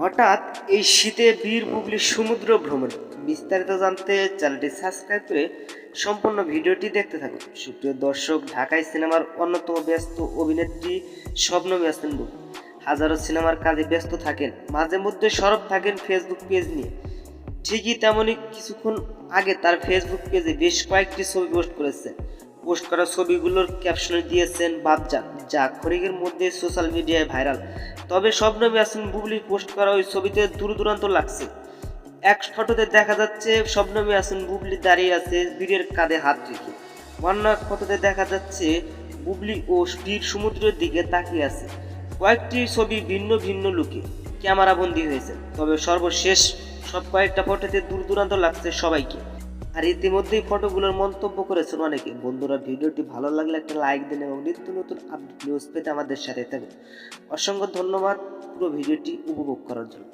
হঠাৎ এই শীতে বীর বুবলির সমুদ্র ভ্রমণ বিস্তারিত জানতে চ্যানেলটি সাবস্ক্রাইব করে সম্পূর্ণ ভিডিওটি দেখতে থাকুন। সুপ্রিয় দর্শক, ঢাকায় সিনেমার অন্যতম ব্যস্ত অভিনেত্রী শবনম ইয়াসমিন বুবলি হাজারো সিনেমার কাজে ব্যস্ত থাকেন, মাঝে মধ্যে সরব থাকেন ফেসবুক পেজ নিয়ে। ঠিকই তেমনই কিছুক্ষণ আগে তার ফেসবুক পেজে বেশ কয়েকটি ছবি পোস্ট করেছেন। পোস্ট করা ছবিগুলোর ক্যাপশনে দিয়েছেন বাদজান, যা ক্ষণিকের মধ্যে সোশ্যাল মিডিয়ায় ভাইরাল। তবে শবনম ইয়াসমিন বুবলির পোস্ট করা ওই ছবিতে দূর দূরান্ত লাগছে। এক ফটোতে দেখা যাচ্ছে শবনম ইয়াসমিন বুবলি দাঁড়িয়ে আছে বীরের কাঁধে হাত রেখে, অন্য এক ফটোতে দেখা যাচ্ছে বুবলি ও বীর সমুদ্রের দিকে তাকিয়ে আছে। কয়েকটি ছবি ভিন্ন ভিন্ন লুকে ক্যামেরাবন্দি হয়েছে, তবে সর্বশেষ সব কয়েকটা ফটোতে দূর দূরান্ত লাগছে সবাইকে। আর ইতিমধ্যেই ফটোগুলোর মন্তব্য করেছেন অনেকে। বন্ধুরা, ভিডিওটি ভালো লাগলে একটা লাইক দিন এবং নিত্য নতুন আপডেট নিউজ পেতে আমাদের সাথে থাকুন। অসংখ্য ধন্যবাদ পুরো ভিডিওটি উপভোগ করার জন্য।